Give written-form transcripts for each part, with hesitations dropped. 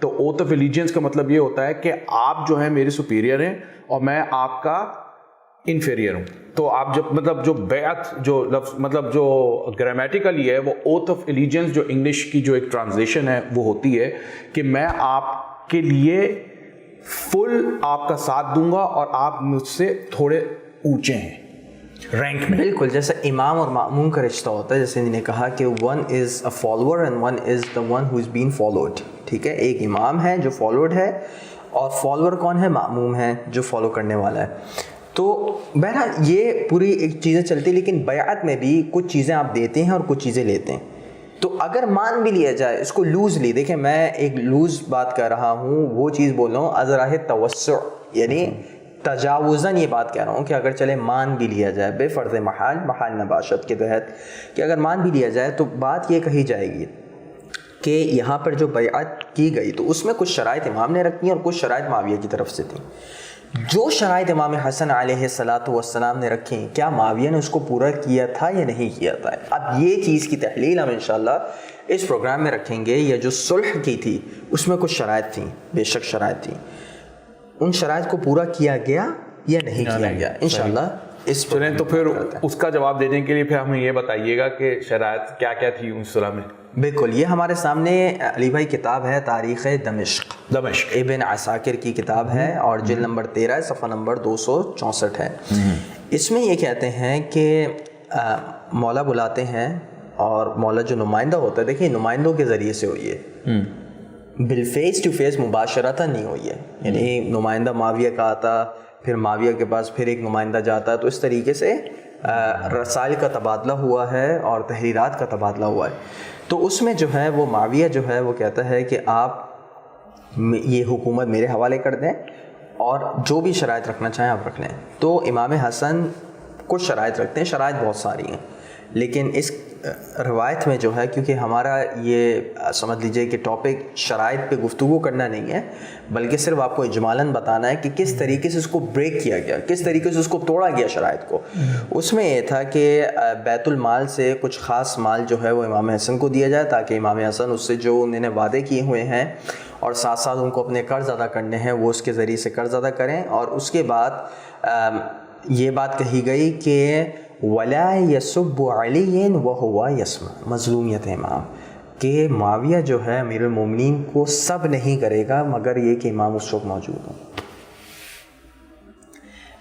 تو oath of allegiance کا مطلب یہ ہوتا ہے کہ آپ جو ہیں میرے سپیریئر ہیں اور میں آپ کا انفیریئر ہوں. تو آپ جب مطلب جو بیعت جو لفظ مطلب جو گرامیٹیکلی ہے وہ اوتھ آف ایلیجنس جو انگلش کی جو ایک ٹرانسلیشن ہے وہ ہوتی ہے کہ میں آپ کے لیے فل آپ کا ساتھ دوں گا اور آپ مجھ سے تھوڑے اونچے ہیں رینک میں. بالکل جیسے امام اور مأموم کا رشتہ ہوتا ہے, جیسے انہوں نے کہا کہ one is a follower and one is the one who is been followed. ٹھیک ہے, ایک امام ہے جو فالوڈ ہے اور فالوور کون ہے؟ مأموم ہے جو فالو کرنے والا ہے. تو بہرحال یہ پوری ایک چیزیں چلتی, لیکن بیعت میں بھی کچھ چیزیں آپ دیتے ہیں اور کچھ چیزیں لیتے ہیں. تو اگر مان بھی لیا جائے اس کو لوزلی, دیکھیں میں ایک لوز بات کر رہا ہوں, وہ چیز بول رہا ہوں از راہ توسع, یعنی تجاوزاً یہ بات کہہ رہا ہوں کہ اگر چلے مان بھی لیا جائے بے فرض محال نباشت کے تحت کہ اگر مان بھی لیا جائے تو بات یہ کہی جائے گی کہ یہاں پر جو بیعت کی گئی تو اس میں کچھ شرائط امام نے رکھی اور کچھ شرائط معاویہ کی طرف سے تھیں. جو شرائط امام حسن علیہ السلام نے رکھیں, کیا معاویہ نے اس کو پورا کیا تھا یا نہیں کیا تھا؟ اب یہ چیز کی تحلیل ہم انشاءاللہ اس پروگرام میں رکھیں گے. یا جو صلح کی تھی اس میں کچھ شرائط تھیں, بے شک شرائط تھیں, ان شرائط کو پورا کیا گیا یا نہیں کیا گیا انشاءاللہ اس چلیں. تو پھر اس کا جواب دینے کے لیے پھر ہمیں یہ بتائیے گا کہ شرائط کیا کیا تھی ان صلح میں. بالکل, یہ ہمارے سامنے علی بھائی کتاب ہے تاریخ دمشق, ابن عساکر کی کتاب ہے اور جلد نمبر 13 صفحہ نمبر 264 ہے. اس میں یہ کہتے ہیں کہ مولا بلاتے ہیں اور مولا جو نمائندہ ہوتا ہے, دیکھیں نمائندوں کے ذریعے سے ہوئی ہے, بالفیس ٹو فیس مباشرتاً نہیں ہوئی ہے. یعنی نمائندہ معاویہ کا آتا, پھر معاویہ کے پاس پھر ایک نمائندہ جاتا ہے, تو اس طریقے سے رسائل کا تبادلہ ہوا ہے اور تحریرات کا تبادلہ ہوا ہے. تو اس میں جو ہے وہ معاویہ جو ہے وہ کہتا ہے کہ آپ یہ حکومت میرے حوالے کر دیں اور جو بھی شرائط رکھنا چاہیں آپ رکھ لیں. تو امام حسن کچھ شرائط رکھتے ہیں, شرائط بہت ساری ہیں, لیکن اس روایت میں جو ہے کیونکہ ہمارا یہ سمجھ لیجئے کہ ٹاپک شرائط پہ گفتگو کرنا نہیں ہے, بلکہ صرف آپ کو اجمالاً بتانا ہے کہ کس طریقے سے اس کو بریک کیا گیا, کس طریقے سے اس کو توڑا گیا شرائط کو. اس میں یہ تھا کہ بیت المال سے کچھ خاص مال جو ہے وہ امام حسن کو دیا جائے تاکہ امام حسن اس سے جو انہوں نے وعدے کیے ہوئے ہیں اور ساتھ ساتھ ان کو اپنے قرض ادا کرنے ہیں وہ اس کے ذریعے سے قرض ادا کریں. اور اس کے بعد یہ بات کہی گئی کہ ولا یسب علی وہو یسمع, مظلومیت امام, کہ معاویہ جو ہے امیر المومنین کو سب نہیں کرے گا مگر یہ کہ امام اس وقت موجود ہوں.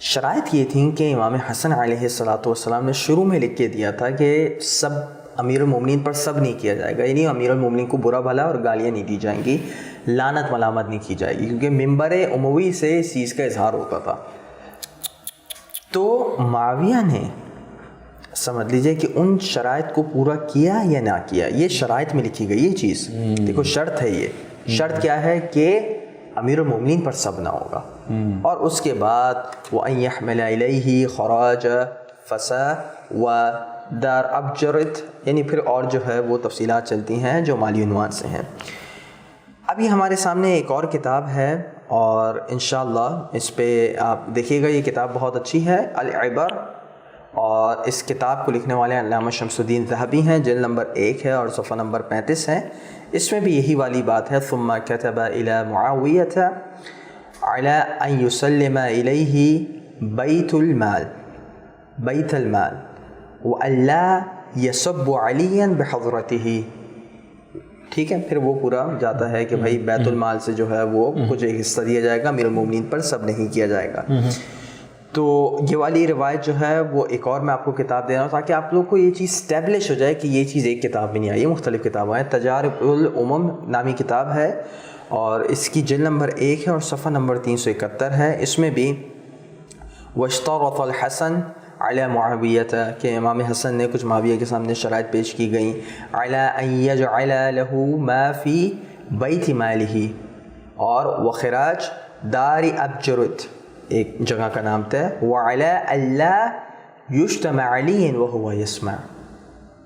شرائط یہ تھیں کہ امام حسن علیہ السلام نے شروع میں لکھ کے دیا تھا کہ سب امیر المومنین پر سب نہیں کیا جائے گا, یعنی امیر المومنین کو برا بھلا اور گالیاں نہیں دی جائیں گی, لعنت ملامت نہیں کی جائے گی, کیونکہ ممبر اموی سے اس چیز کا اظہار ہوتا تھا. تو معاویہ نے سمجھ لیجئے کہ ان شرائط کو پورا کیا یا نہ کیا, یہ شرائط میں لکھی گئی یہ چیز. دیکھو شرط ہے, یہ شرط کیا ہے کہ امیر المومنین پر سب نہ ہوگا, اور اس کے بعد وَأَن يَحْمِلَ إِلَيْهِ خَرَاجَ فَسَا وَدَارْ أَبْجَرِتْ, یعنی پھر اور جو ہے وہ تفصیلات چلتی ہیں جو مالی عنوان سے ہیں. ابھی ہمارے سامنے ایک اور کتاب ہے اور انشاءاللہ اس پہ آپ دیکھیے گا, یہ کتاب بہت اچھی ہے, العبر, اور اس کتاب کو لکھنے والے علامہ شمس الدین ذہبی ہیں, جلد نمبر 1 ہے اور صفحہ نمبر 35 ہے. اس میں بھی یہی والی بات ہے, ثم كتب الى معاویہ على ان يسلم الیہ بیت المال والا یسب علیا بحضرتہ. ٹھیک ہے, پھر وہ پورا جاتا ہے کہ بھائی بیت المال سے جو ہے وہ کچھ ایک حصہ دیا جائے گا, امیر المومنین پر سب نہیں کیا جائے گا. تو یہ والی روایت جو ہے وہ ایک اور میں آپ کو کتاب دے رہا ہوں تاکہ آپ لوگ کو یہ چیز اسٹیبلش ہو جائے کہ یہ چیز ایک کتاب میں نہیں آئی, یہ مختلف کتابیں ہیں. تجارب الامم نامی کتاب ہے اور اس کی جلد نمبر 1 ہے اور صفحہ نمبر 371 ہے. اس میں بھی واشترط الحسن علی معاویہ, کہ امام حسن نے کچھ معاویہ کے سامنے شرائط پیش کی گئیں, علی ان یجعل له ما فی بیت مالہ, اور وخراج دار ابجرت, ایک جگہ کا نام تھا, وعلی اللہ یجتمع علی وہو یسمع,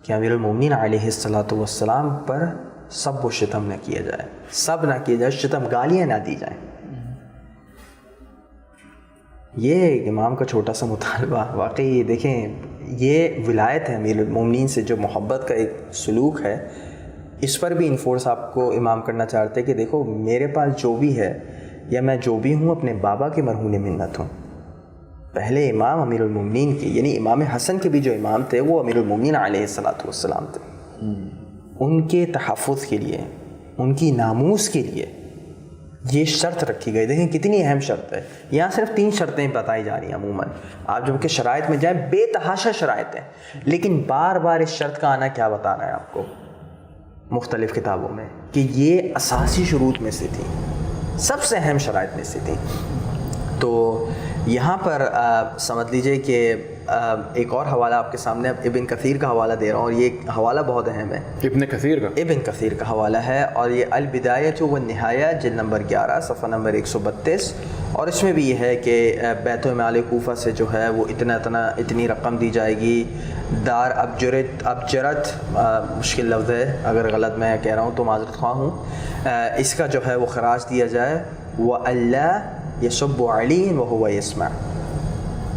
کہ امیر المومنین علیہ السلام پر سب و شتم نہ کیا جائے, سب نہ کیا جائے, شتم گالیاں نہ دی جائیں. یہ ایک امام کا چھوٹا سا مطالبہ, واقعی دیکھیں یہ ولایت ہے, امیر المومنین سے جو محبت کا ایک سلوک ہے, اس پر بھی انفورس آپ کو امام کرنا چاہتے کہ دیکھو میرے پاس جو بھی ہے یا میں جو بھی ہوں اپنے بابا کے مرہون منت ہوں. پہلے امام امیر المومنین کے یعنی امام حسن کے بھی جو امام تھے وہ امیر المومنین علیہ الصلوۃ والسلام تھے. ان کے تحفظ کے لیے, ان کی ناموس کے لیے یہ شرط رکھی گئی. دیکھیں کتنی اہم شرط ہے. یہاں صرف 3 شرطیں بتائی جا رہی ہیں عموماً. آپ جب کہ شرائط میں جائیں بے تحاشا شرائط ہیں, لیکن بار بار اس شرط کا آنا کیا بتا رہا ہے آپ کو مختلف کتابوں میں کہ یہ اساسی شروط میں سے تھی, سب سے اہم شرائط میں سے تھی. تو یہاں پر سمجھ لیجئے کہ ایک اور حوالہ آپ کے سامنے ابن کثیر کا حوالہ دے رہا ہوں, اور یہ حوالہ بہت اہم ہے. ابن کثیر کا حوالہ ہے, اور یہ البدایۃ والنہایہ جلد نمبر 11 صفحہ نمبر 132, اور اس میں بھی یہ ہے کہ بیت المال کوفہ سے جو ہے وہ اتنی رقم دی جائے گی. دار ابجرت مشکل لفظ ہے, اگر غلط میں کہہ رہا ہوں تو معذرت خواہ ہوں. اس کا جو ہے وہ خراج دیا جائے. وَأَلَّا يَصُبُّ عَلِيٍّ وَهُوَ يَسْمَعُ,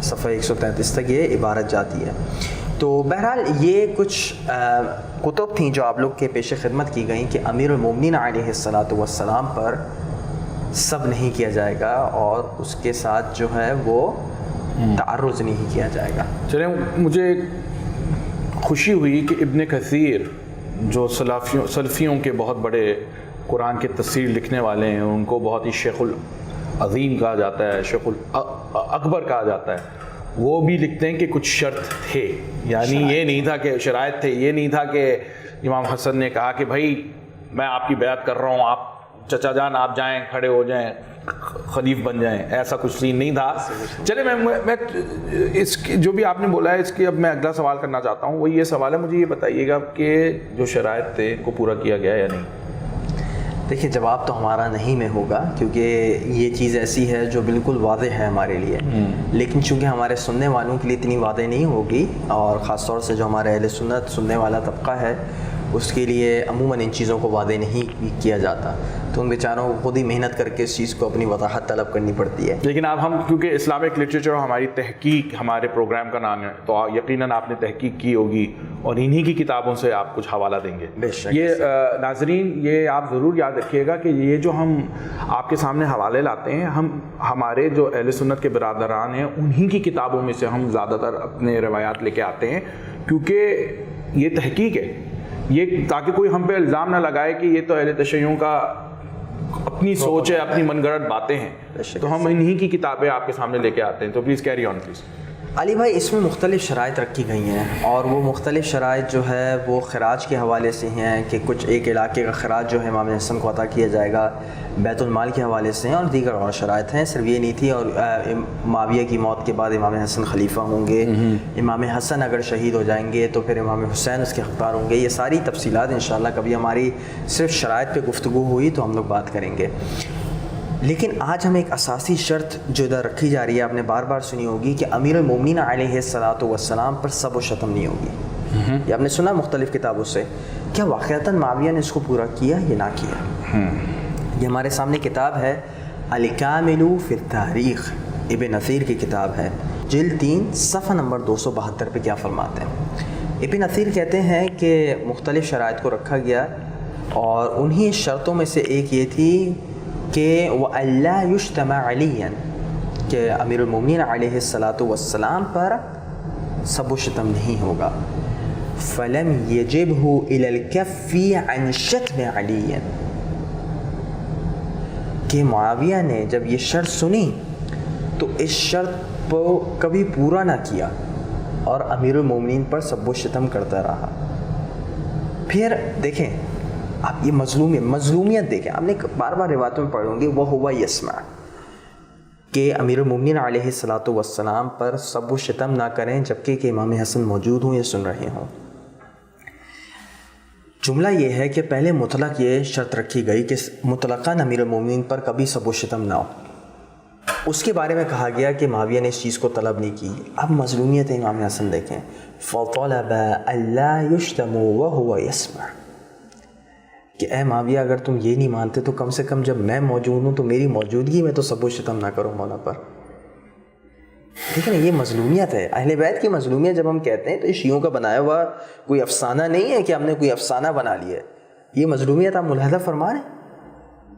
صفحہ 133 تک یہ عبارت جاتی ہے. تو بہرحال یہ کچھ کتب تھیں جو آپ لوگ کے پیش خدمت کی گئیں کہ امیر المومنین علیہ الصلوۃ والسلام پر سب نہیں کیا جائے گا, اور اس کے ساتھ جو ہے وہ تعرض نہیں کیا جائے گا. چلیں, مجھے خوشی ہوئی کہ ابن کثیر جو سلفیوں کے بہت بڑے قرآن کے تفسیر لکھنے والے ہیں, ان کو بہت ہی شیخ العظیم کہا جاتا ہے, شیخ الاکبر کہا جاتا ہے, وہ بھی لکھتے ہیں کہ کچھ شرط تھے. یعنی یہ نہیں تھا کہ شرائط تھے, یہ نہیں تھا کہ امام حسن نے کہا کہ بھائی میں آپ کی بیعت کر رہا ہوں, آپ چچا جان آپ جائیں کھڑے ہو جائیں خلیف بن جائیں, ایسا کچھ سین نہیں تھا. چلے میں اس کی جو بھی آپ نے بولا ہے اس کی اب میں اگلا سوال کرنا چاہتا ہوں. وہ یہ سوال ہے, مجھے یہ بتائیے گا کہ جو شرائط تھے کو پورا کیا گیا یا نہیں؟ دیکھیے جواب تو ہمارا نہیں میں ہوگا, کیونکہ یہ چیز ایسی ہے جو بالکل واضح ہے ہمارے لیے, لیکن چونکہ ہمارے سننے والوں کے لیے اتنی واضح نہیں ہوگی, اور خاص طور سے جو ہمارے اہل سنت سننے والا طبقہ ہے اس کے لیے عموماً ان چیزوں کو واضح نہیں کیا جاتا, تو ان بیچاروں کو خود ہی محنت کر کے اس چیز کو اپنی وضاحت طلب کرنی پڑتی ہے. لیکن اب ہم کیونکہ اسلامک لٹریچر اور ہماری تحقیق ہمارے پروگرام کا نام ہے, تو یقیناً آپ نے تحقیق کی ہوگی اور انہی کی کتابوں سے آپ کچھ حوالہ دیں گے. بے شک. یہ ناظرین یہ آپ ضرور یاد رکھیے گا کہ یہ جو ہم آپ کے سامنے حوالے لاتے ہیں, ہمارے جو اہل سنت کے برادران ہیں انہی کی کتابوں میں سے ہم زیادہ تر اپنے روایات لے کے آتے ہیں, کیونکہ یہ تحقیق ہے, یہ تاکہ کوئی ہم پہ الزام نہ لگائے کہ یہ تو اہل تشیعوں کا اپنی سوچ ہے, اپنی من گھڑت باتیں ہیں, تو ہم انہی کی کتابیں آپ کے سامنے لے کے آتے ہیں. تو پلیز کیری آن پلیز. علی بھائی اس میں مختلف شرائط رکھی گئی ہیں, اور وہ مختلف شرائط جو ہے وہ خراج کے حوالے سے ہیں کہ کچھ ایک علاقے کا خراج جو ہے امام حسن کو عطا کیا جائے گا, بیت المال کے حوالے سے ہیں, اور دیگر اور شرائط ہیں. صرف یہ نہیں تھی, اور معاویہ کی موت کے بعد امام حسن خلیفہ ہوں گے, امام حسن اگر شہید ہو جائیں گے تو پھر امام حسین اس کے حقدار ہوں گے. یہ ساری تفصیلات انشاءاللہ کبھی ہماری صرف شرائط پہ گفتگو ہوئی تو ہم لوگ بات کریں گے. لیکن آج ہم ایک اساسی شرط جو ادھر رکھی جا رہی ہے, آپ نے بار بار سنی ہوگی کہ امیر المومنین علیہ الصلوۃ والسلام پر سب و شتم نہیں ہوگی. یہ آپ نے سنا مختلف کتابوں سے. کیا واقعتاً معاویہ نے اس کو پورا کیا یا نہ کیا؟ یہ ہمارے سامنے کتاب ہے الکامل فی التاریخ, ابن اثیر کی کتاب ہے, جلد 3 صفحہ نمبر 272 پہ کیا فرماتے ہیں. ابن اثیر کہتے ہیں کہ مختلف شرائط کو رکھا گیا, اور انہی شرطوں میں سے ایک یہ تھی کہ وَأَلَّا يُشْتَمَ عَلِيًّا, کہ امیر المومنین علیہ الصلوۃ والسلام پر سب و شتم نہیں ہوگا. فَلَمْ يَجِبْهُ إِلَى الْكَفِّ عَنْ شَتْمِ عَلِيًّا, کہ معاویہ نے جب یہ شرط سنی تو اس شرط کو کبھی پورا نہ کیا, اور امیر المومنین پر سب و شتم کرتا رہا. پھر دیکھیں آپ یہ مظلومیت دیکھیں, آپ نے بار بار روایتوں میں پڑھیں گے وَهُوَ يَسْمَعُ, کہ امیر المومنین علیہ الصلوۃ والسلام پر سب و شتم نہ کریں جبکہ کہ امام حسن موجود ہوں یا سن رہے ہوں. جملہ یہ ہے کہ پہلے مطلق یہ شرط رکھی گئی کہ مطلقاً امیر المومنین پر کبھی سب و شتم نہ ہو. اس کے بارے میں کہا گیا کہ معاویہ نے اس چیز کو طلب نہیں کی. اب مظلومیت امام حسن دیکھیں, فَطَلَبَ أَلَّا يُشْتَمُ وَهُوَ يَسْمَعُ, کہ اے معاویہ اگر تم یہ نہیں مانتے تو کم سے کم جب میں موجود ہوں تو میری موجودگی میں تو سب و شتم نہ کرو مولا پر. دیکھیں یہ مظلومیت ہے, اہل بیت کی مظلومیت جب ہم کہتے ہیں تو یہ شیعوں کا بنایا ہوا کوئی افسانہ نہیں ہے کہ ہم نے کوئی افسانہ بنا لیا ہے. یہ مظلومیت آپ ملاحظہ فرما رہے ہیں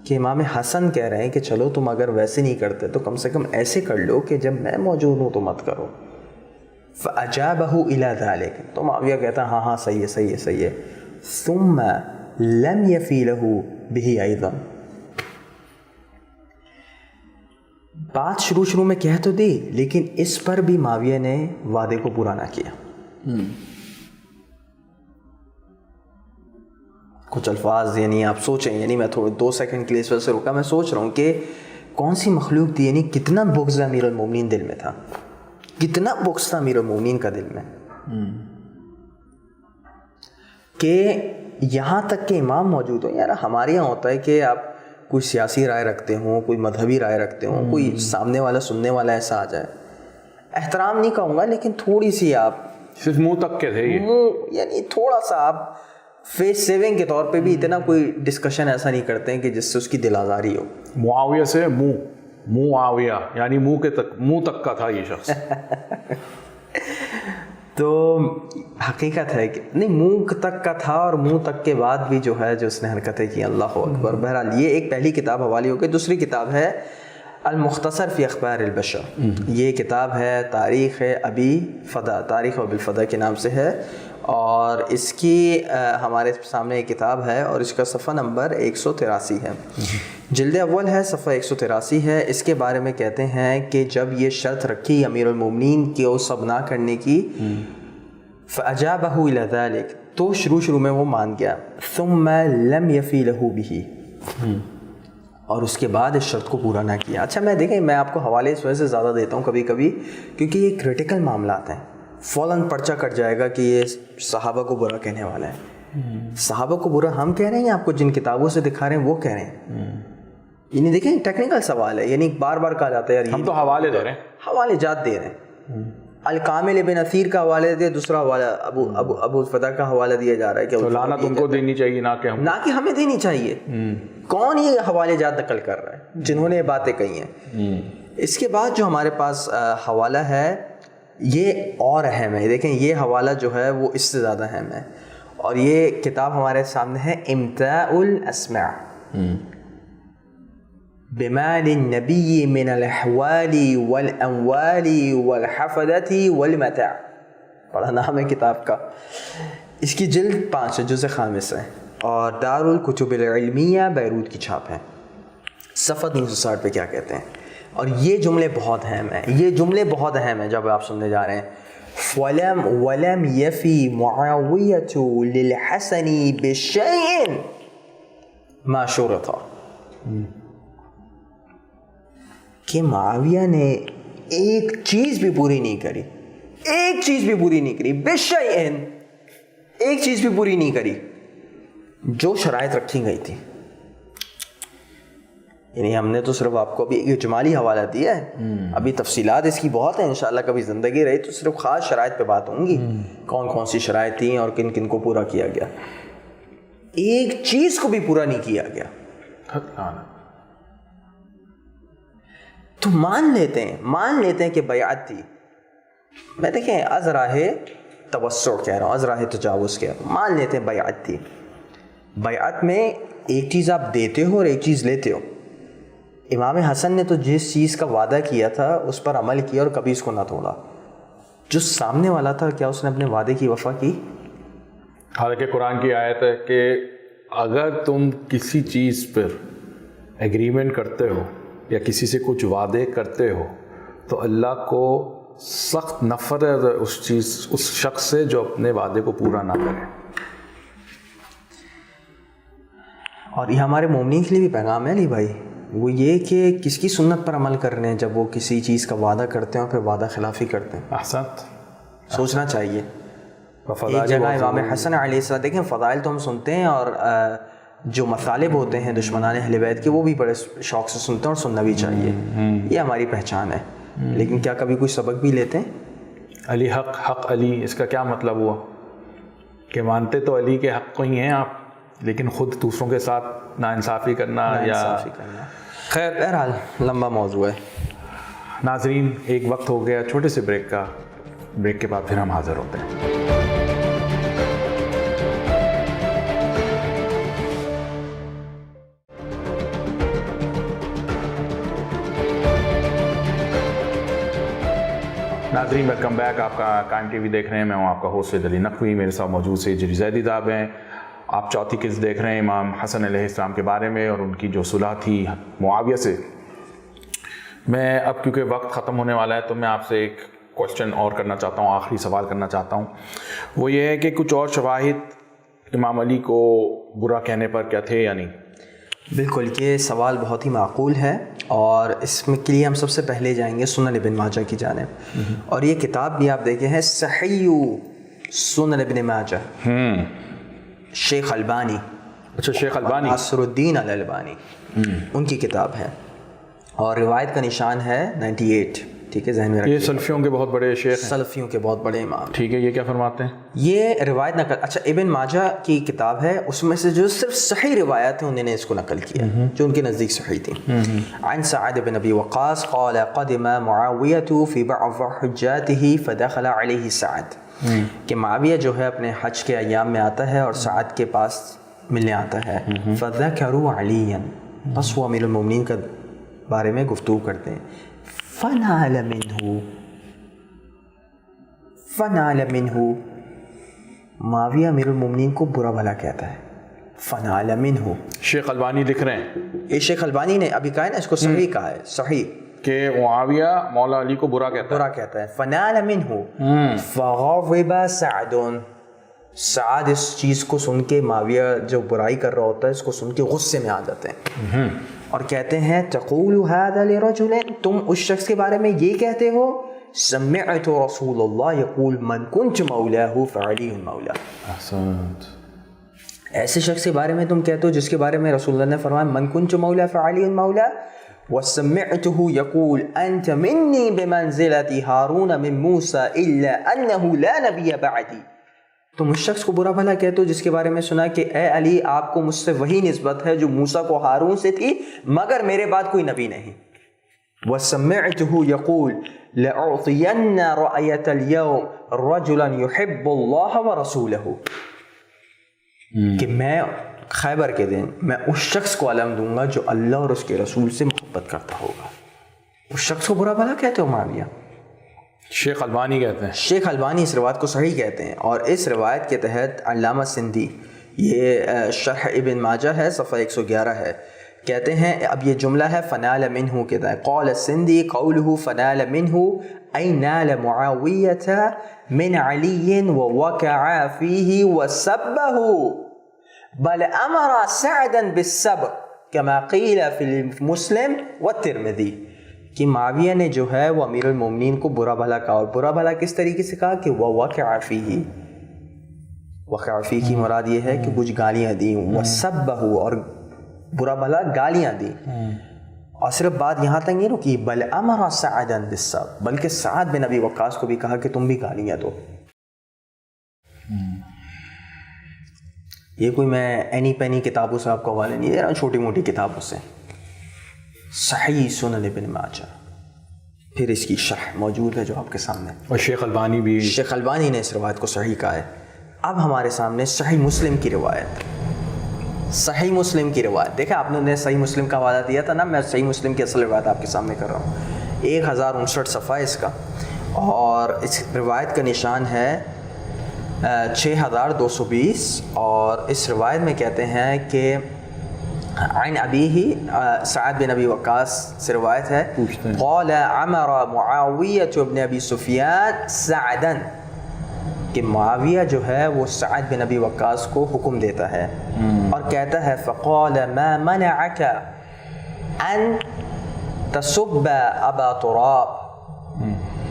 کہ امام حسن کہہ رہے ہیں کہ چلو تم اگر ویسے نہیں کرتے تو کم سے کم ایسے کر لو کہ جب میں موجود ہوں تو مت کرو. فَأَجَابَهُ إِلَى ذَلِكَ, تو معاویہ کہتا ہے ہاں صحیح ہے صحیح ہے صحیح ہے. ثُمَّ لَمْ يَفِي لَهُ بِهِ أَيْضًا, بات شروع میں کہہ تو دی لیکن اس پر بھی معاویہ نے وعدے کو پورا نہ کیا. کچھ الفاظ یعنی آپ سوچیں, یعنی میں تھوڑے 2 سیکنڈ کے لیے اس وجہ سے رکا, میں سوچ رہا ہوں کہ کون سی مخلوق تھی, یعنی کتنا بغض امیر المومنین دل میں تھا, کتنا بغض تھا امیر المومنین کا دل میں, کہ یہاں تک کہ امام موجود ہو. یار ہمارے یہاں ہوتا ہے کہ آپ کوئی سیاسی رائے رکھتے ہوں, کوئی مذہبی رائے رکھتے ہوں, کوئی سامنے والا سننے والا ایسا آ جائے, احترام نہیں کہوں گا لیکن تھوڑی سی آپ صرف منہ تک کے تھے, یعنی تھوڑا سا آپ فیس سیونگ کے طور پہ بھی اتنا کوئی ڈسکشن ایسا نہیں کرتے ہیں کہ جس سے اس کی دل آزاری ہو. معاویہ سے معاویہ یعنی منہ تک کا تھا یہ شخص. تو حقیقت ہے کہ نہیں, منہ تک کا تھا اور منہ تک کے بعد بھی جو ہے جو اس نے حرکتیں کی, اللہ اکبر. بہرحال یہ ایک پہلی کتاب حوالی ہو گئی. دوسری کتاب ہے المختصر فی اخبار البشر. یہ کتاب ہے تاریخ ابی فدا, تاریخ ابی الفدا کے نام سے ہے, اور اس کی ہمارے سامنے ایک کتاب ہے اور اس کا صفحہ نمبر 183 ہے. جلد اول ہے, صفحہ 183 ہے. اس کے بارے میں کہتے ہیں کہ جب یہ شرط رکھی امیر المومنین کی وہ سب نہ کرنے کی, فَأَجَابَهُ إِلَى ذَلِكَ, تو شروع میں وہ مان گیا. ثُمَّ لَمْ يَفِي لَهُ بِهِ, اور اس کے بعد اس شرط کو پورا نہ کیا. اچھا میں دیکھیں, میں آپ کو حوالے اس وجہ سے زیادہ دیتا ہوں کبھی کبھی کیونکہ یہ کریٹیکل معاملات ہیں. فوراً پرچہ کٹ جائے گا کہ یہ صحابہ کو برا کہنے والا ہے. صحابہ کو برا ہم کہہ رہے ہیں, آپ کو جن کتابوں سے دکھا رہے ہیں وہ کہہ رہے ہیں. یعنی دیکھیں ٹیکنیکل سوال ہے, یعنی بار بار کہا جاتا ہے یار ہم تو حوالے دے رہے ہیں, حوالے جات دے رہے ہیں. الکامل ابن اثیر کا حوالہ دیا, دوسرا حوالہ ابو الفدا کا حوالہ دیا جا رہا ہے کہ لعنت ان کو دینی چاہیے نہ کہ ہمیں دینی چاہیے. کون یہ حوالے جات نقل کر رہا ہے جنہوں نے یہ باتیں کہی ہیں. اس کے بعد جو ہمارے پاس حوالہ ہے یہ اور اہم ہے. دیکھیں یہ حوالہ جو ہے وہ اس سے زیادہ اہم ہے, اور یہ کتاب ہمارے سامنے ہے امتاع الاسماع بمال النبی من الاحوال والاموال والحفظۃ والمتاع. بڑا نام ہے کتاب کا. اس کی جلد 5 ہے, جزء خامس ہے, اور دار الکتب العلمیہ بیروت کی چھاپ ہے. صفحہ 360 پہ کیا کہتے ہیں, اور یہ جملے بہت اہم ہیں, یہ جملے بہت اہم ہیں جب آپ سننے جا رہے ہیں. وَلَمْ يَفِي مُعَاوِيَةُ لِلْحَسَنِ بِشَيْءٍ مَا شُرِطَ, کہ معاویہ نے ایک چیز بھی پوری نہیں کری, ایک چیز بھی پوری نہیں کری, بِشَيْءٍ, ایک چیز بھی پوری نہیں کری جو شرائط رکھی گئی تھی. یعنی ہم نے تو صرف آپ کو ابھی ایک اجمالی حوالہ دیا ہے, ابھی تفصیلات اس کی بہت ہیں. انشاءاللہ کبھی زندگی رہی تو صرف خاص شرائط پہ بات ہوں گی, کون کون سی شرائط تھیں اور کن کن کو پورا کیا گیا. ایک چیز کو بھی پورا نہیں کیا گیا. تو مان لیتے ہیں کہ بیعت تھی. میں دیکھیں ازراہ توسع کہہ رہا ہوں, ازراہ تجاوز کہہ رہا ہوں, مان لیتے ہیں بیعت تھی. بیعت میں ایک چیز آپ دیتے ہو اور ایک چیز لیتے ہو. امام حسن نے تو جس چیز کا وعدہ کیا تھا اس پر عمل کیا اور کبھی اس کو نہ توڑا. جو سامنے والا تھا کیا اس نے اپنے وعدے کی وفا کی؟ حالانکہ قرآن کی آیت ہے کہ اگر تم کسی چیز پر ایگریمنٹ کرتے ہو یا کسی سے کچھ وعدے کرتے ہو تو اللہ کو سخت نفرت ہے اس شخص سے جو اپنے وعدے کو پورا نہ کرے. اور یہ ہمارے مومنین کے لیے بھی پیغام ہے علی بھائی, وہ یہ کہ کس کی سنت پر عمل کر رہے ہیں جب وہ کسی چیز کا وعدہ کرتے ہیں اور پھر وعدہ خلافی کرتے ہیں. احسنت, سوچنا چاہیے. ایک جگہ امام حسن علیہ السلام, دیکھیں فضائل تو ہم سنتے ہیں اور جو مطالب ہوتے ہیں دشمنان اہل بیت کے وہ بھی بڑے شوق سے سنتے ہیں اور سننا بھی چاہیے, یہ ہماری پہچان ہے. لیکن کیا کبھی کوئی سبق بھی لیتے ہیں؟ علی حق علی, اس کا کیا مطلب ہوا کہ مانتے تو علی کے حق کو ہی ہیں آپ, لیکن خود دوسروں کے ساتھ ناانصافی کرنا یا خیر بہرحال لمبا موضوع ہے. ناظرین ایک وقت ہو گیا چھوٹے سے بریک کا, بریک کے بعد پھر ہم حاضر ہوتے ہیں. ناظرین ویلکم بیک. آپ کا قائم ٹی وی دیکھ رہے ہیں. میں ہوں آپ کا ہوسٹ سید علی نقوی. میرے ساتھ موجود سید جری زیدی صاحب ہیں. آپ چوتھی قسط دیکھ رہے ہیں امام حسن علیہ السلام کے بارے میں اور ان کی جو صلح تھی معاویہ سے. میں اب کیونکہ وقت ختم ہونے والا ہے تو میں آپ سے ایک کوشچن اور کرنا چاہتا ہوں, آخری سوال کرنا چاہتا ہوں. وہ یہ ہے کہ کچھ اور شواہد امام علی کو برا کہنے پر کیا تھے یا نہیں؟ بالکل, یہ سوال بہت ہی معقول ہے اور اس میں کے لیے ہم سب سے پہلے جائیں گے سنن ابن ماجہ کی جانب. اور یہ کتاب بھی آپ دیکھیں ہیں صحیح سنن ابن ماجہ, شیخ البانی, اچھا شیخ البانی, ناصر الدین الالبانی, ان کی کتاب ہے اور روایت کا نشان ہے 98. ٹھیک ہے, ذہن میں رکھیے. یہ سلفیوں کے بہت بڑے شیخ ہیں, سلفیوں کے بہت بڑے امام. ٹھیک ہے, یہ کیا فرماتے ہیں؟ یہ روایت نقل, اچھا ابن ماجہ کی کتاب ہے, اس میں سے جو صرف صحیح روایات ہیں انہوں نے اس کو نقل کیا جو ان کے نزدیک صحیح تھیں. عن سعد بن ابی وقاص قال قدم معاویہ فی بعض حجاته فدخل علیہ سعد, کہ معاویہ جو ہے اپنے حج کے ایام میں آتا ہے اور سعد کے پاس ملنے آتا ہے. فذکروا علیا, بس وہ امیر المومنین کا بارے میں گفتگو کرتے ہیں. فنال منہ, معاویہ امیر المومنین کو برا بھلا کہتا ہے. فنال منہ, شیخ البانی لکھ رہے ہیں, یہ شیخ البانی نے ابھی کہا ہے نا, اس کو صحیح کہا ہے, صحیح کہ معاویہ مولا علی کو برا کہتا ہے. فنال منہ فغضب سعد, سعد اس چیز کو سن کے, معاویہ جو برائی کر رہا ہوتا ہے اس کو سن کے غصے میں آ جاتے ہیں اور کہتے ہیں تقول هذا لرجل, تم اس شخص کے بارے میں یہ کہتے ہو, سمعت رسول اللہ یقول من كنت مولاه فعلی مولا. احسنت. ایسے شخص کے بارے میں تم کہتے ہو جس کے بارے میں رسول اللہ نے فرمایا من كنت مولا فعلی مولا, وسمعته يقول انت مني بمنزلة هارون من موسى الا انه لا نبي بعدي. تم اس شخص کو برا بھلا کہتے ہو جس کے بارے میں سنا کہ اے علی آپ کو مجھ سے وہی نسبت ہے جو موسیٰ کو ہارون سے تھی, مگر میرے بعد کوئی نبی نہیں. وَسَمِعْتُهُ يَقُولُ لَأُعْطِيَنَّ رَأْيَةَ الْيَوْمِ رَجُلًا يُحِبُّ اللَّهَ وَرَسُولَهُ, کہ میں خیبر کے دن میں اس شخص کو علم دوں گا جو اللہ اور اس کے رسول سے محبت کرتا ہوگا. اس شخص کو برا بھلا کہتے ہو معاویہ؟ شیخ البانی کہتے ہیں. شیخ البانی اس روایت کو صحیح کہتے ہیں اور اس روایت کے تحت علامہ سندھی, یہ شرح ابن ماجہ ہے, صفحہ 111 ہے, کہتے ہیں, اب یہ جملہ ہے فنال منہ کے تحت, قال السندی قوله فنال منہ ای نال معاویہ من علی ووقع فیہ وسبہ بل امر سعدا بالصبر کما قیل فی المسلم والترمذی, کہ معاویہ نے جو ہے وہ امیر المومنین کو برا بھلا کہا, اور برا بھلا کس طریقے سے کہا کہ وہ واقع فیہ, واقع فیہ کی مراد یہ ہے کہ کچھ گالیاں دیں, وسبہ, اور برا بھلا گالیاں دیں. اور صرف بات یہاں تک نہیں رکی, بل امر سعدا بالصبر, بلکہ سعد بن ابی وقاص کو بھی کہا کہ تم بھی گالیاں دو. یہ کوئی میں اینی پینی کتابوں سے آپ کو حوالے نہیں دے رہا, چھوٹی موٹی کتابوں سے. صحیح سنن ابن ماجہ, پھر اس کی شرح موجود ہے جو آپ کے سامنے, اور شیخ البانی بھی, شیخ البانی نے اس روایت کو صحیح کہا ہے. اب ہمارے سامنے صحیح مسلم کی روایت, صحیح مسلم کی روایت. دیکھیں آپ نے صحیح مسلم کا حوالہ دیا تھا نا, میں صحیح مسلم کی اصل روایت آپ کے سامنے کر رہا ہوں. 1059 صفحہ اس کا, اور اس روایت کا نشان ہے 6220, اور اس روایت میں کہتے ہیں کہ عن ابیہ, سعد بن ابی وقاص سے روایت ہے, قال عمر معاویہ بن ابی سفیان سعدا, کہ معاویہ جو ہے وہ سعد بن ابی وقاص کو حکم دیتا ہے اور کہتا ہے فقال ما منعك ان تسب ابا تراب,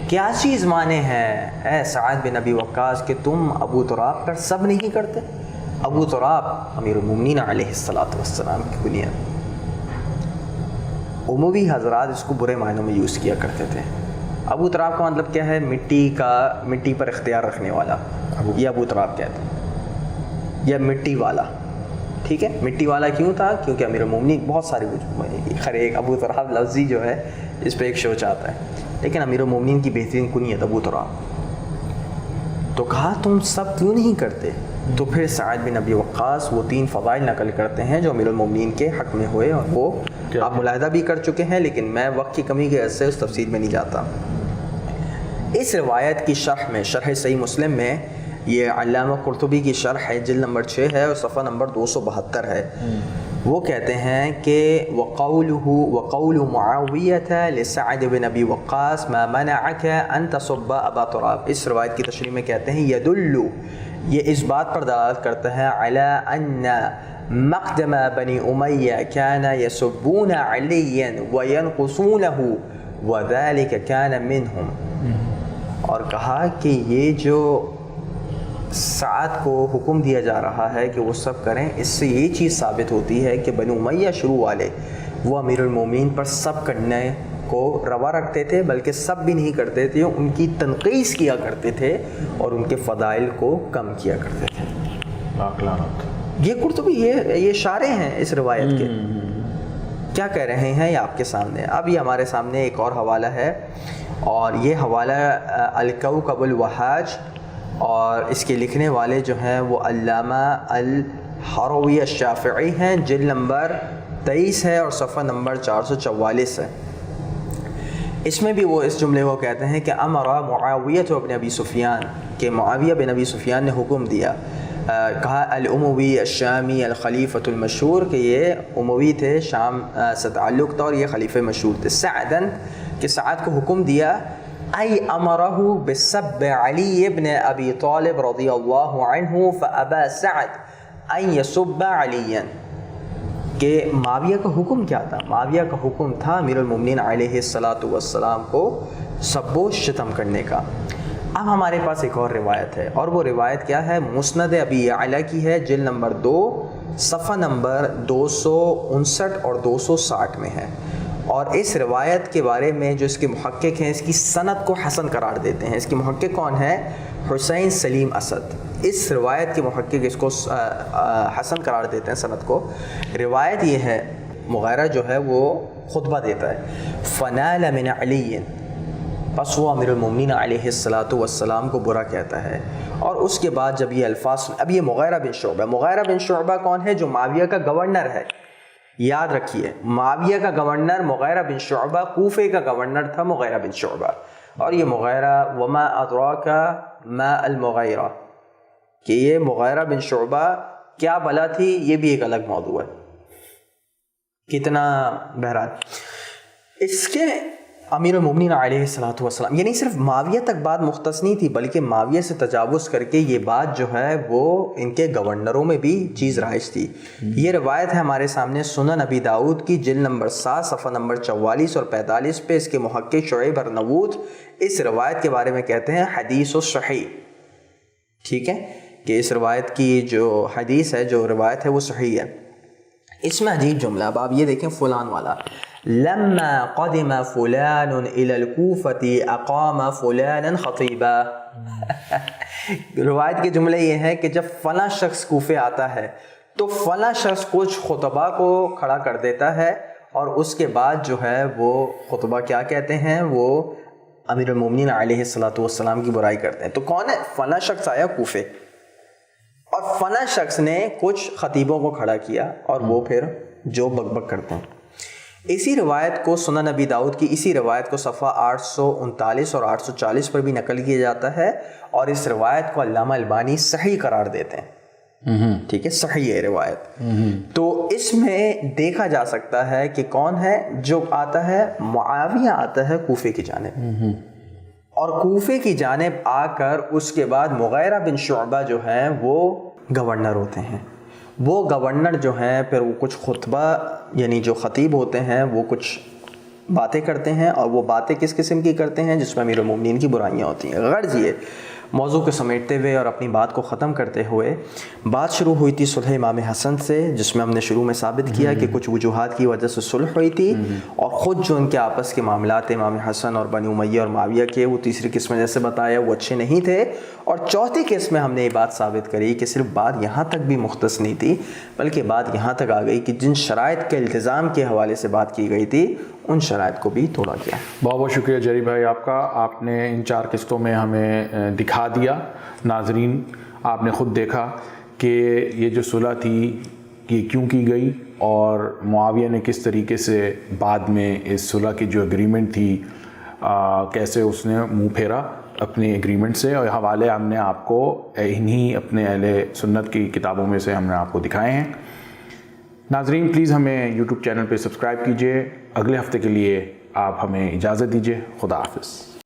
کیا چیز مانے ہیں اے سعد بن ابی وقاص کہ تم ابو تراب پر سب نہیں کرتے. ابو تراب امیر المومنین علیہ السلام کی بنیاد. عموی حضرات اس کو برے معنوں میں یوز کیا کرتے تھے. ابو تراب کا مطلب کیا ہے؟ مٹی پر اختیار رکھنے والا, یہ ابو تراب کہتے ہیں, یا مٹی والا. ٹھیک ہے, مٹی والا کیوں تھا؟ کیونکہ امیر المومنین بہت ساری, خیر ایک ابو تراب لفظی جو ہے اس پہ ایک شوچ آتا ہے, لیکن امیر المومنین کی بہترین کنیت ابو تراب. تو کہا تم سب کیوں نہیں کرتے؟ تو پھر سعد بن ابی وقاص وہ 3 فضائل نقل کرتے ہیں جو امیر المومنین کے حق میں ہوئے, اور وہ آپ ملاحظہ بھی کر چکے ہیں, لیکن میں وقت کی کمی کی وجہ سے اس تفصیل میں نہیں جاتا. اس روایت کی شرح میں، شرح صحیح مسلم میں، یہ علامہ قرطبی کی شرح ہے، جلد نمبر 6 ہے اور صفحہ نمبر 272 ہے. وہ کہتے ہیں کہ وقول معاویہ لسعد بن ابی وقاص ما منعک ان تصب ابا تراب. اس روایت کی تشریح میں کہتے ہیں یدل، یہ اس بات پر دلالت کرتا ہے علی ان مقدم بنی امیہ كان يسبون علیا وینقصونہ وذلك كان منهم. اور کہا کہ یہ جو سعد کو حکم دیا جا رہا ہے کہ وہ سب کریں، اس سے یہ چیز ثابت ہوتی ہے کہ بنو امیہ شروع والے وہ امیر المومنین پر سب کرنے کو روا رکھتے تھے، بلکہ سب بھی نہیں کرتے تھے، ان کی تنقیص کیا کرتے تھے اور ان کے فضائل کو کم کیا کرتے تھے. یہ قرطبی یہ شارح ہیں اس روایت کے، کیا کہہ رہے ہیں یہ آپ کے سامنے. اب یہ ہمارے سامنے ایک اور حوالہ ہے، اور یہ حوالہ الکوكب الوہاج، اور اس کے لکھنے والے جو ہیں وہ علامہ الہروی الشافعی ہیں، جلد نمبر 23 ہے اور صفحہ نمبر 444 ہے. اس میں بھی وہ اس جملے کو کہتے ہیں کہ امر معاویہ بن ابی سفیان، کہ معاویہ بن ابی سفیان نے حکم دیا، کہا الاموی الشامی الخلیفۃ المشہور، کہ یہ اموی تھے، شام سے تعلق تھا اور یہ خلیفہ مشہور تھے. سعدن، کہ سعد کو حکم دیا، ای امرہ بسب علی ابن ابی طالب رضی اللہ عنہ فابا سعد ان یسب علیا. کہ معاویہ کا حکم کیا تھا؟ معاویہ کا حکم تھا امیر المومنین علیہ السلام کو سب و شتم کرنے کا. اب ہمارے پاس ایک اور روایت ہے، اور وہ روایت کیا ہے؟ مسند ابی یعلا کی ہے، جلد نمبر 2 صفحہ نمبر 259 اور 260 میں ہے. اور اس روایت کے بارے میں جو اس کے محقق ہیں، اس کی سند کو حسن قرار دیتے ہیں. اس کے محقق کون ہے؟ حسین سلیم اسد. اس روایت کے محقق اس کو حسن قرار دیتے ہیں سند کو. روایت یہ ہے، مغیرہ جو ہے وہ خطبہ دیتا ہے، فنال من علی، بس وہ امیر المومنین علیہ السلام کو برا کہتا ہے. اور اس کے بعد جب یہ الفاظ، اب یہ مغیرہ بن شعبہ کون ہے؟ جو معاویہ کا گورنر ہے. یاد رکھیے، معاویہ کا گورنر مغیرہ بن شعبہ، کوفے کا گورنر تھا مغیرہ بن شعبہ. اور یہ مغیرہ، وما ادراک ما المغیرہ، کہ یہ مغیرہ بن شعبہ کیا بلا تھی، یہ بھی ایک الگ موضوع ہے. کتنا بہرحال اس کے امیر المومنین علیہ السلام، یعنی صرف معاویہ تک بات مختص نہیں تھی، بلکہ معاویہ سے تجاوز کر کے یہ بات جو ہے وہ ان کے گورنروں میں بھی چیز رائج تھی. یہ روایت ہے ہمارے سامنے سنن ابی داؤد کی، جلد نمبر 7 صفحہ نمبر 44 اور 45 پہ. اس کے محقق شعیب ارنووت اس روایت کے بارے میں کہتے ہیں حدیث و صحیح. ٹھیک ہے، کہ اس روایت کی جو حدیث ہے، جو روایت ہے وہ صحیح ہے. اس میں عجیب جملہ، اب آپ یہ دیکھیں، فلان والا، لما قدم فلان الى الكوفة اقام فلانا خطیبا. روایت کے جملے یہ ہے کہ جب فلاں شخص کوفے آتا ہے تو فلاں شخص کچھ خطبہ کو کھڑا کر دیتا ہے، اور اس کے بعد جو ہے وہ خطبہ کیا کہتے ہیں؟ وہ امیر المومنین علیہ السلام کی برائی کرتے ہیں. تو کون ہے؟ فلاں شخص آیا کوفے اور فلاں شخص نے کچھ خطیبوں کو کھڑا کیا، اور وہ پھر جو بک بک کرتے ہیں. اسی روایت کو سنن نبی داؤد کی اسی روایت کو صفحہ 839 اور 840 پر بھی نقل کیا جاتا ہے، اور اس روایت کو علامہ البانی صحیح قرار دیتے ہیں. ٹھیک ہے، صحیح ہے روایت. تو اس میں دیکھا جا سکتا ہے کہ کون ہے جو آتا ہے؟ معاویہ آتا ہے کوفے کی جانب، اور کوفے کی جانب آ کر اس کے بعد مغیرہ بن شعبہ جو ہیں وہ گورنر ہوتے ہیں. وہ گورنر جو ہیں پھر وہ کچھ خطبہ، یعنی جو خطیب ہوتے ہیں وہ کچھ باتیں کرتے ہیں، اور وہ باتیں کس قسم کی کرتے ہیں؟ جس میں امیر المومنین کی برائیاں ہوتی ہیں. غرض یہ موضوع کو سمیٹتے ہوئے اور اپنی بات کو ختم کرتے ہوئے، بات شروع ہوئی تھی صلح امام حسن سے، جس میں ہم نے شروع میں ثابت کیا کہ کچھ وجوہات کی وجہ سے صلح ہوئی تھی، اور خود جو ان کے آپس کے معاملات امام حسن اور بنی امیہ اور معاویہ کے، وہ تیسری قسم میں جیسے بتایا وہ اچھے نہیں تھے. اور چوتھی قسم میں ہم نے یہ بات ثابت کری کہ صرف بات یہاں تک بھی مختص نہیں تھی، بلکہ بات یہاں تک آ گئی کہ جن شرائط کے التزام کے حوالے سے بات کی گئی تھی ان شرائط کو بھی توڑا گیا. بہت بہت شکریہ جری بھائی آپ کا. آپ نے ان 4 قسطوں میں ہمیں دکھا دیا. ناظرین، آپ نے خود دیکھا کہ یہ جو صلح تھی یہ کیوں کی گئی، اور معاویہ نے کس طریقے سے بعد میں اس صلح کی جو اگریمنٹ تھی کیسے اس نے منہ پھیرا اپنی ایگریمنٹ سے، اور حوالے ہم نے آپ کو انہی اپنے اہل سنت کی کتابوں میں سے ہم نے آپ کو دکھائے ہیں۔ ناظرین پلیز ہمیں یوٹیوب چینل پہ سبسکرائب کیجئے۔ اگلے ہفتے کے لیے آپ ہمیں اجازت دیجئے۔ خدا حافظ۔